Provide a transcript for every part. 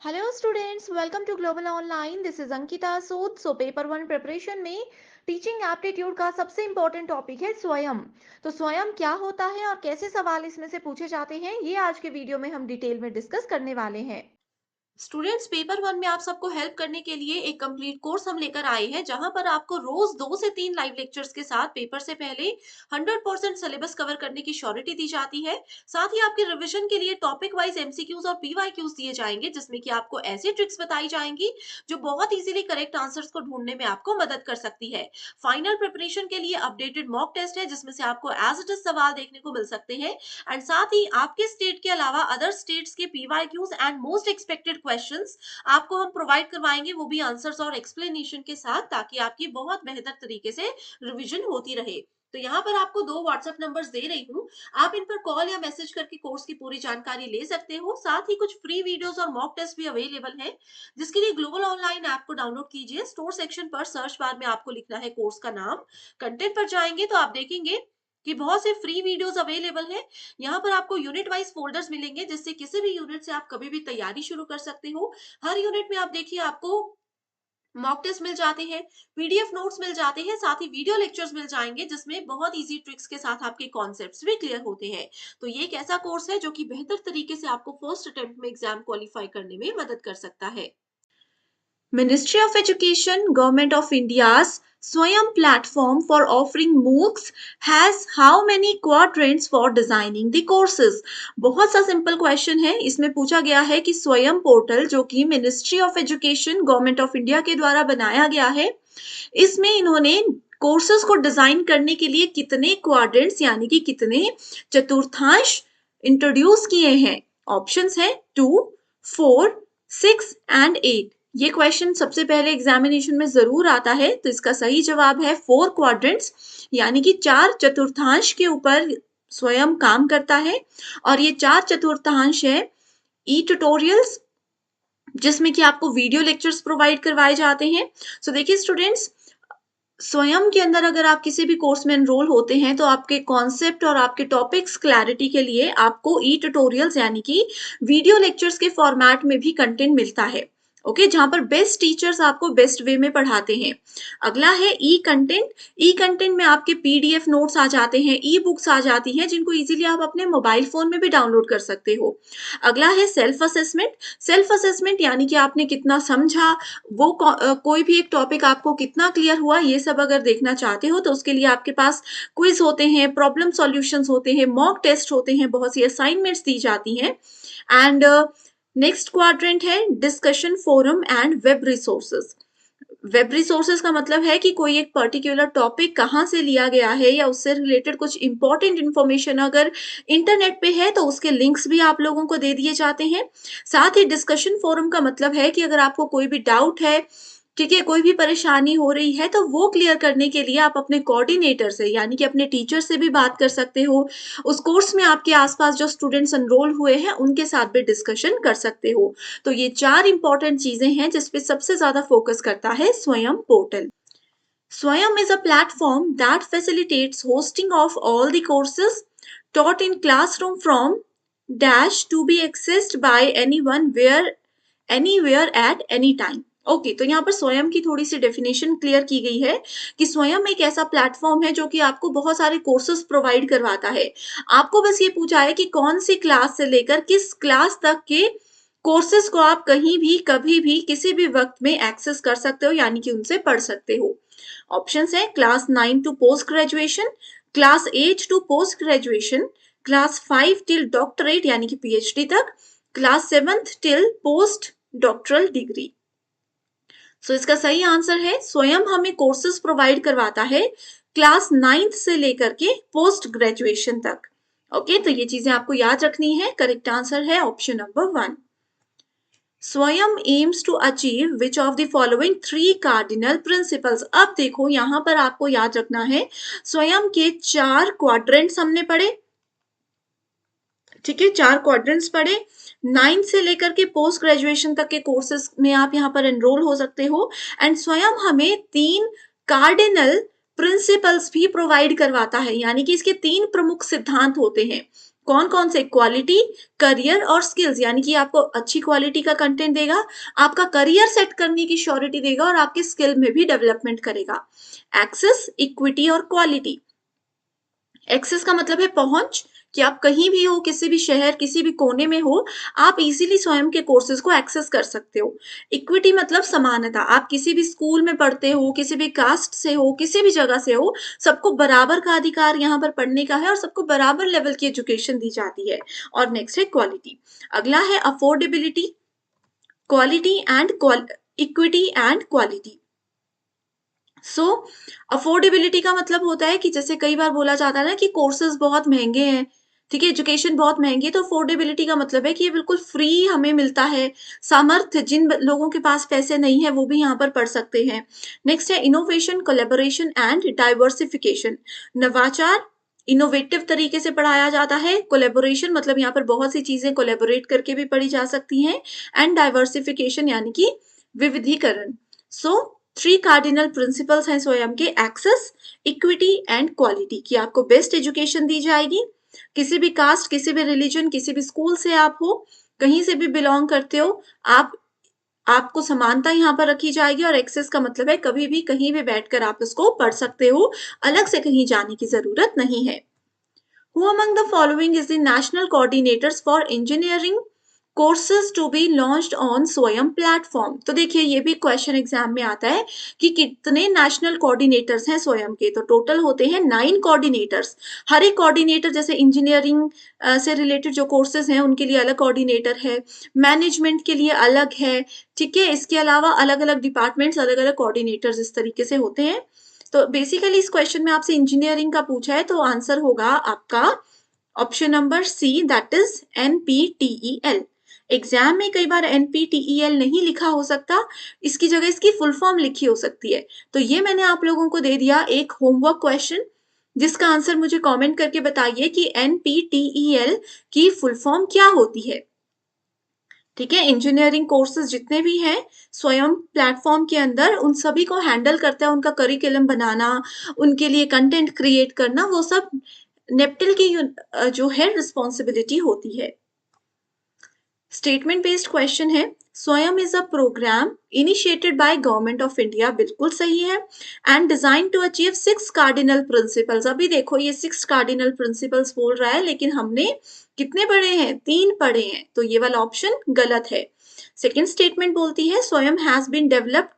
Hello students, welcome to Global Online. This is Ankita Sood. Paper one preparation में teaching aptitude का सबसे important topic है स्वयं। तो स्वयं क्या होता है और कैसे सवाल इसमें से पूछे जाते हैं, ये आज के वीडियो में हम डिटेल में डिस्कस करने वाले हैं। स्टूडेंट्स, पेपर वन में आप सबको हेल्प करने के लिए एक कंप्लीट कोर्स हम लेकर आए हैं, जहां पर आपको रोज 2 से 3 लाइव लेक्चर्स के साथ पेपर से पहले 100% सिलेबस कवर करने की श्योरिटी दी जाती है। साथ ही आपके रिवीजन के लिए टॉपिक वाइज एमसीक्यूज और पीवाईक्यूज दिए जाएंगे, जिसमें कि आपको ऐसी ट्रिक्स बताई जाएंगी जो बहुत इजीली करेक्ट आंसर्स को ढूंढने में आपको मदद कर सकती है। फाइनल प्रिपरेशन के लिए अपडेटेड मॉक टेस्ट है, जिसमें से आपको एज इट इज सवाल देखने को मिल सकते हैं। एंड साथ ही आपके स्टेट के अलावा अदर स्टेट्स के PYQs and most expected questions आपको हम प्रोवाइड करवाएंगे, वो भी आंसर्स और एक्सप्लेनेशन के साथ, ताकि आपकी बहुत बेहतर तरीके से रिवीजन होती रहे। तो यहाँ पर आपको 2 व्हाट्सएप नंबर्स दे रही हूँ, आप इन पर कॉल या मैसेज करके कोर्स की पूरी जानकारी ले सकते हो। साथ ही कुछ फ्री वीडियोस और मॉक टेस्ट भी अवेलेबल है, जिसके लिए ग्लोबल ऑनलाइन ऐप को डाउनलोड कीजिए। स्टोर सेक्शन पर सर्च बार में आपको लिखना है कोर्स का नाम। कंटेंट पर जाएंगे तो आप देखेंगे कि बहुत से फ्री वीडियोस अवेलेबल है। यहाँ पर आपको यूनिट वाइज फोल्डर्स मिलेंगे, जिससे किसी भी यूनिट से आप कभी भी तैयारी शुरू कर सकते हो। हर यूनिट में आप देखिए, आपको मॉक टेस्ट मिल जाते हैं, पीडीएफ नोट्स मिल जाते हैं, साथ ही वीडियो लेक्चर्स मिल जाएंगे, जिसमें बहुत इजी ट्रिक्स के साथ आपके कॉन्सेप्ट्स भी क्लियर होते हैं। तो ये एक ऐसा कोर्स है जो कि बेहतर तरीके से आपको फर्स्ट अटेम्प्ट में एग्जाम क्वालिफाई करने में मदद कर सकता है। Ministry of Education, Government of India's Swayam platform for offering MOOCs has how many quadrants for designing the courses? बहुत सा सिंपल क्वेश्चन है। इसमें पूछा गया है कि स्वयं पोर्टल, जो कि ministry of education government of India के द्वारा बनाया गया है, इसमें इन्होंने कोर्सेज को डिजाइन करने के लिए कितने क्वाड्रेंट्स यानी कि कितने चतुर्थांश इंट्रोड्यूस किए हैं। ऑप्शंस है 2, 4, 6 एंड 8। ये क्वेश्चन सबसे पहले एग्जामिनेशन में जरूर आता है, तो इसका सही जवाब है 4 क्वाड्रेंट्स, यानी कि 4 चतुर्थांश के ऊपर स्वयं काम करता है। और ये 4 चतुर्थांश है ई ट्यूटोरियल्स, जिसमें कि आपको वीडियो लेक्चर्स प्रोवाइड करवाए जाते हैं। सो देखिए स्टूडेंट्स, स्वयं के अंदर अगर आप किसी भी कोर्स में एनरोल होते हैं, तो आपके कॉन्सेप्ट और आपके टॉपिक्स क्लैरिटी के लिए आपको ई ट्यूटोरियल्स यानी कि वीडियो लेक्चर्स के फॉर्मेट में भी कंटेंट मिलता है। ओके, जहां पर बेस्ट टीचर्स आपको बेस्ट वे में पढ़ाते हैं। अगला है ई कंटेंट। ई कंटेंट में आपके पीडीएफ नोट्स आ जाते हैं, ई बुक्स आ जाती हैं, जिनको इजीली आप अपने मोबाइल फोन में भी डाउनलोड कर सकते हो। अगला है सेल्फ असेसमेंट। सेल्फ असेसमेंट यानी कि आपने कितना समझा, वो कोई भी एक टॉपिक आपको कितना क्लियर हुआ, ये सब अगर देखना चाहते हो तो उसके लिए आपके पास क्विज होते हैं, प्रॉब्लम सॉल्यूशंस होते हैं, मॉक टेस्ट होते हैं, बहुत सी असाइनमेंट्स दी जाती हैं। एंड नेक्स्ट क्वाड्रेंट है discussion forum and web resources. Web resources का मतलब है कि कोई एक पर्टिकुलर टॉपिक कहाँ से लिया गया है, या उससे रिलेटेड कुछ इंपॉर्टेंट इंफॉर्मेशन अगर इंटरनेट पे है तो उसके लिंक्स भी आप लोगों को दे दिए जाते हैं। साथ ही डिस्कशन फोरम का मतलब है कि अगर आपको कोई भी डाउट है, ठीक है, कोई भी परेशानी हो रही है, तो वो क्लियर करने के लिए आप अपने कोऑर्डिनेटर से यानी कि अपने टीचर से भी बात कर सकते हो। उस कोर्स में आपके आसपास जो स्टूडेंट्स एनरोल हुए हैं, उनके साथ भी डिस्कशन कर सकते हो। तो ये 4 इंपॉर्टेंट चीजें हैं जिसपे सबसे ज्यादा फोकस करता है स्वयं portal. Swayam is a platform that facilitates hosting of all the courses taught in classroom from dash to be accessed by anyone where anywhere at any time। Okay, तो यहाँ पर स्वयं की थोड़ी सी डेफिनेशन क्लियर की गई है कि स्वयं एक ऐसा प्लेटफॉर्म है जो कि आपको बहुत सारे कोर्सेज प्रोवाइड करवाता है। आपको बस ये पूछा है कि कौन सी क्लास से लेकर किस क्लास तक के कोर्सेज को आप कहीं भी कभी भी किसी भी वक्त में एक्सेस कर सकते हो, यानी कि उनसे पढ़ सकते हो। ऑप्शंस है class 9 to post graduation, class 8 to post graduation, class 5 till doctorate यानी कि पीएचडी तक, class 7 till post doctoral degree. So इसका सही आंसर है स्वयं हमें कोर्सेज प्रोवाइड करवाता है क्लास 9th से लेकर के पोस्ट ग्रेजुएशन तक। ओके, तो ये चीजें आपको याद रखनी है। करेक्ट आंसर है option number 1। Swayam aims to achieve which of the following 3 cardinal principles. अब देखो, यहां पर आपको याद रखना है स्वयं के 4 क्वाड्रेंट्स हमने पढ़े, ठीक है, 4 क्वाड्रेंट्स पढ़े। 9 से लेकर के पोस्ट ग्रेजुएशन तक के कोर्सेज में आप यहाँ पर एनरोल हो सकते हो। एंड स्वयं हमें 3 कार्डिनल प्रिंसिपल्स भी प्रोवाइड करवाता है, यानी कि इसके 3 प्रमुख सिद्धांत होते हैं। कौन कौन से? क्वालिटी, करियर और स्किल्स, यानी कि आपको अच्छी क्वालिटी का कंटेंट देगा, आपका करियर सेट करने की श्योरिटी देगा और आपके स्किल में भी डेवलपमेंट करेगा। एक्सेस, इक्विटी और क्वालिटी। एक्सेस का मतलब है पहुंच, कि आप कहीं भी हो, किसी भी शहर, किसी भी कोने में हो, आप इजीली स्वयं के कोर्सेज को एक्सेस कर सकते हो। इक्विटी मतलब समानता, आप किसी भी स्कूल में पढ़ते हो, किसी भी कास्ट से हो, किसी भी जगह से हो, सबको बराबर का अधिकार यहाँ पर पढ़ने का है और सबको बराबर लेवल की एजुकेशन दी जाती है। और नेक्स्ट है क्वालिटी। अगला है affordability, quality and equity and quality. So affordability का मतलब होता है कि जैसे कई बार बोला जाता है ना कि कोर्सेज बहुत महंगे हैं, ठीक है, एजुकेशन बहुत महंगी है, तो अफोर्डेबिलिटी का मतलब है कि ये बिल्कुल फ्री हमें मिलता है। सामर्थ्य, जिन लोगों के पास पैसे नहीं है वो भी यहाँ पर पढ़ सकते हैं। नेक्स्ट है इनोवेशन, कोलेबोरेशन एंड डाइवर्सिफिकेशन। नवाचार, इनोवेटिव तरीके से पढ़ाया जाता है। कोलेबोरेशन मतलब यहाँ पर बहुत सी चीजें कोलेबोरेट करके भी पढ़ी जा सकती हैं। एंड डाइवर्सिफिकेशन यानी कि विविधीकरण। सो 3 कार्डिनल प्रिंसिपल्स हैं स्वयं के, एक्सेस, इक्विटी एंड क्वालिटी, कि आपको बेस्ट एजुकेशन दी जाएगी। किसी भी कास्ट, किसी भी रिलीजन, किसी भी स्कूल से आप हो, कहीं से भी बिलोंग करते हो, आप आपको समानता यहाँ पर रखी जाएगी। और एक्सेस का मतलब है कभी भी कहीं भी बैठकर आप इसको पढ़ सकते हो, अलग से कहीं जाने की जरूरत नहीं है। Who among the following is the national coordinators for engineering courses to be launched on स्वयं प्लेटफॉर्म? तो देखिए ये भी क्वेश्चन एग्जाम में आता है कि कितने नेशनल कोऑर्डिनेटर्स हैं स्वयं के। तो टोटल होते हैं 9 कोऑर्डिनेटर्स। हर एक कोऑर्डिनेटर, जैसे इंजीनियरिंग से रिलेटेड जो कोर्सेज हैं उनके लिए अलग कोऑर्डिनेटर है, मैनेजमेंट के लिए अलग है, ठीक है, इसके अलावा अलग अलग डिपार्टमेंट्स, अलग अलग कोऑर्डिनेटर्स इस तरीके से होते हैं। तो बेसिकली इस क्वेश्चन में आपसे इंजीनियरिंग का पूछा है, तो आंसर होगा आपका option number C, that is NPTEL. Exam में कई बार एनपीटीईएल नहीं लिखा हो सकता, इसकी जगह इसकी फुल फॉर्म लिखी हो सकती है। तो ये मैंने आप लोगों को दे दिया एक होमवर्क क्वेश्चन, जिसका आंसर मुझे कमेंट करके बताइए कि एनपीटीईएल की फुल फॉर्म क्या होती है। ठीक है, इंजीनियरिंग कोर्सेज जितने भी हैं स्वयं प्लेटफॉर्म के अंदर, उन सभी को हैंडल करता है, उनका करिकुलम बनाना, उनके लिए कंटेंट क्रिएट करना, वो सब नेप्टिल की जो है रिस्पॉन्सिबिलिटी होती है। स्टेटमेंट बेस्ड क्वेश्चन है, Swayam is a program initiated by government of India, बिल्कुल सही है, and design to achieve 6 cardinal principles. अभी देखो ये 6 कार्डिनल प्रिंसिपल्स बोल रहा है, लेकिन हमने कितने पढ़े हैं? 3 पढ़े हैं, तो ये वाला ऑप्शन गलत है। सेकेंड स्टेटमेंट बोलती है Swayam has been developed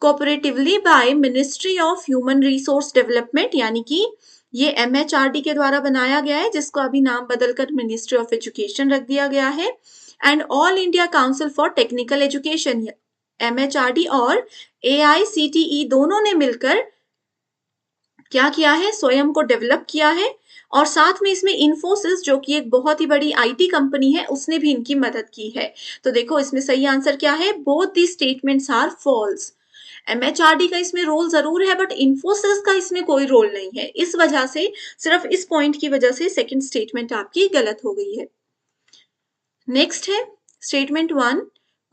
cooperatively by ministry of human resource development, यानी कि ये एमएचआरडी के द्वारा बनाया गया है, जिसको अभी नाम बदलकर मिनिस्ट्री ऑफ एजुकेशन रख दिया गया है। And all India council for technical education, MHRD और एआईसीटीई दोनों ने मिलकर क्या किया है? स्वयं को डेवलप किया है। और साथ में इसमें इन्फोसिस, जो कि एक बहुत ही बड़ी आईटी कंपनी है, उसने भी इनकी मदद की है। तो देखो इसमें सही आंसर क्या है? Both the statements are false. MHRD का इसमें रोल जरूर है, बट इन्फोसिस का इसमें कोई रोल नहीं है। इस वजह से, सिर्फ इस पॉइंट की वजह से सेकंड स्टेटमेंट आपकी गलत हो गई है। नेक्स्ट है statement 1,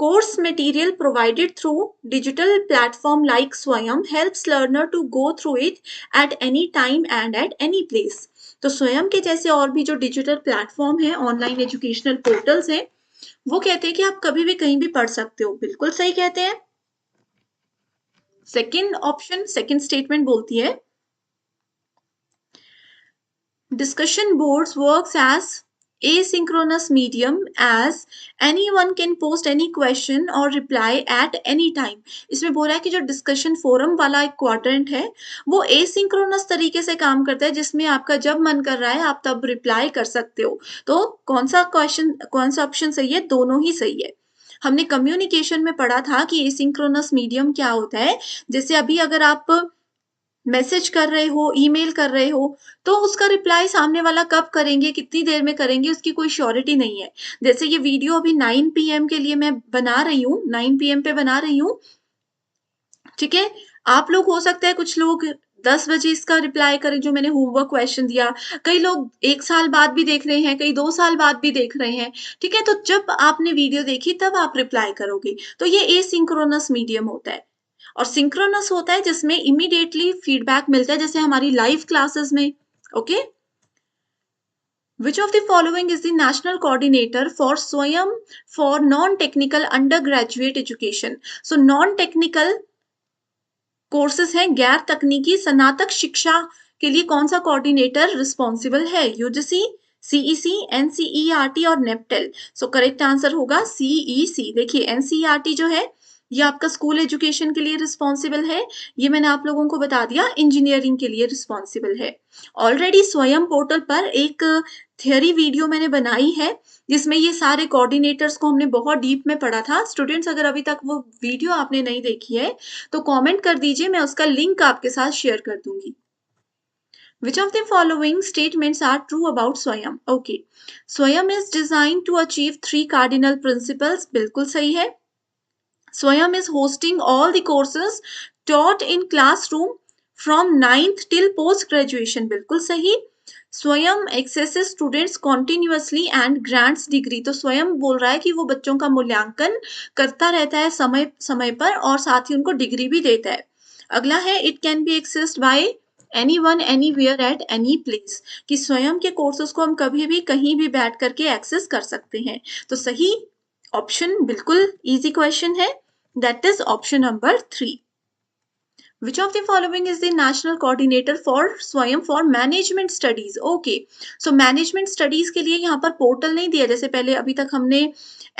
course material provided through digital platform like Swayam helps learner to go through it at any time and at any place. तो स्वयं के जैसे और भी जो डिजिटल प्लेटफॉर्म है, ऑनलाइन एजुकेशनल पोर्टल्स हैं, वो कहते हैं कि आप कभी भी कहीं भी पढ़ सकते हो, बिल्कुल सही कहते हैं। सेकेंड ऑप्शन, सेकेंड स्टेटमेंट बोलती है discussion boards works as asynchronous medium as anyone can post any question or reply at any time। इसमें बोला है कि जो डिस्कशन फोरम वाला एक क्वाड्रेंट है वो एसिंक्रोनस तरीके से काम करता है, जिसमें आपका जब मन कर रहा है आप तब रिप्लाई कर सकते हो। तो कौन सा क्वेश्चन, कौन सा ऑप्शन सही है? दोनों ही सही है। हमने कम्युनिकेशन में पढ़ा था कि एसिंक्रोनस मीडियम क्या होता है। जैसे अभी अगर आप मैसेज कर रहे हो, ईमेल कर रहे हो, तो उसका रिप्लाई सामने वाला कब करेंगे, कितनी देर में करेंगे, उसकी कोई श्योरिटी नहीं है। जैसे ये वीडियो अभी 9 पीएम के लिए मैं बना रही हूँ, 9 पीएम पे बना रही हूँ, ठीक है। आप लोग हो सकता है कुछ लोग 10 बजे इसका रिप्लाई करें, जो मैंने होमवर्क क्वेश्चन दिया। कई लोग 1 साल बाद भी देख रहे हैं, कई 2 साल बाद भी देख रहे हैं, ठीक है। तो जब आपने वीडियो देखी तब आप रिप्लाई करोगे, तो ये एसिंक्रोनस मीडियम होता है। और सिंक्रोनस होता है जिसमें इमीडिएटली फीडबैक मिलता है, जैसे हमारी लाइव क्लासेस में। Okay, Which of the following is the national coordinator for Swayam for non-technical undergraduate education? So non-technical courses हैं, गैर तकनीकी स्नातक शिक्षा के लिए कौन सा कोऑर्डिनेटर रिस्पॉन्सिबल है? यूजीसी, सीईसी, एनसीईआरटी और नेपटेल। सो करेक्ट आंसर होगा सीईसी। देखिए एनसीईआरटी जो है ये आपका स्कूल एजुकेशन के लिए रिस्पॉन्सिबल है, ये मैंने आप लोगों को बता दिया इंजीनियरिंग के लिए रिस्पॉन्सिबल है। ऑलरेडी स्वयं पोर्टल पर एक थियरी वीडियो मैंने बनाई है जिसमें ये सारे कोऑर्डिनेटर्स को हमने बहुत डीप में पढ़ा था। स्टूडेंट्स अगर अभी तक वो वीडियो आपने नहीं देखी है तो कमेंट कर दीजिए, मैं उसका लिंक आपके साथ शेयर कर दूंगी। Which of the following statements are true about Swayam? Okay, Swayam is designed to achieve 3 cardinal principles. बिल्कुल सही है। Swayam is hosting all the courses taught in classroom from 9th till post graduation. बिल्कुल सही। स्वयं axes students continuously and grants degree. तो स्वयं बोल रहा है कि वो बच्चों का मूल्यांकन करता रहता है समय समय पर और साथ ही उनको डिग्री भी देता है। अगला है it can be accessed bye anyone anywhere eight any place, कि स्वयं के कोर्सेज को हम कभी भी कहीं भी बैठ करके एक्सेस कर सकते हैं। तो सही ऑप्शन बिल्कुल इजी क्वेश्चन है, that is option number 3। Which of the following is the national coordinator for Swayam for management studies? Okay, so management studies के लिए यहाँ पर पोर्टल नहीं दिया, जैसे पहले अभी तक हमने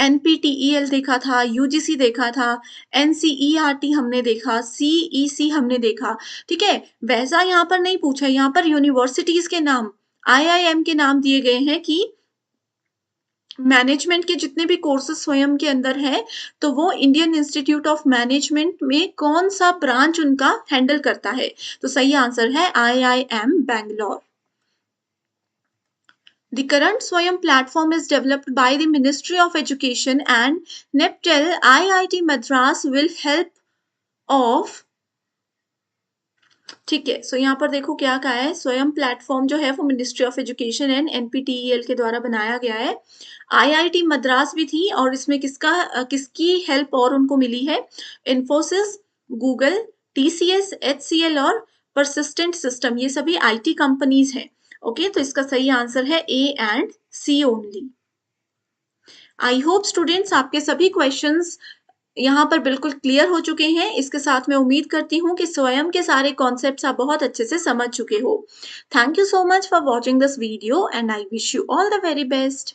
NPTEL देखा था, UGC देखा था, NCERT हमने देखा, CEC हमने देखा, ठीक है, वैसा यहाँ पर नहीं पूछा। यहाँ पर यूनिवर्सिटीज के नाम, IIM के नाम दिए गए हैं कि मैनेजमेंट के जितने भी कोर्सेज स्वयं के अंदर है तो वो इंडियन इंस्टीट्यूट ऑफ मैनेजमेंट में कौन सा ब्रांच उनका हैंडल करता है। तो सही आंसर है IIM Bangalore. The current Swayam platform is developed by the Ministry of Education and NEPTEL. IIT Madras will help of, ठीक है। सो यहाँ पर देखो क्या कहा है, स्वयं प्लेटफॉर्म जो है वो ministry of education and NPTEL के द्वारा बनाया गया है। IIT मद्रास भी थी और इसमें किसकी हेल्प और उनको मिली है? इन्फोसिस, गूगल, TCS, HCL और परसिस्टेंट सिस्टम, ये सभी IT कंपनीज हैं। ओके, तो इसका सही आंसर है A and C only. I hope students आपके सभी क्वेश्चंस यहाँ पर बिल्कुल क्लियर हो चुके हैं। इसके साथ मैं उम्मीद करती हूँ कि स्वयं के सारे कॉन्सेप्ट्स आप बहुत अच्छे से समझ चुके हो। Thank you so much for watching this video and I wish you all the very best.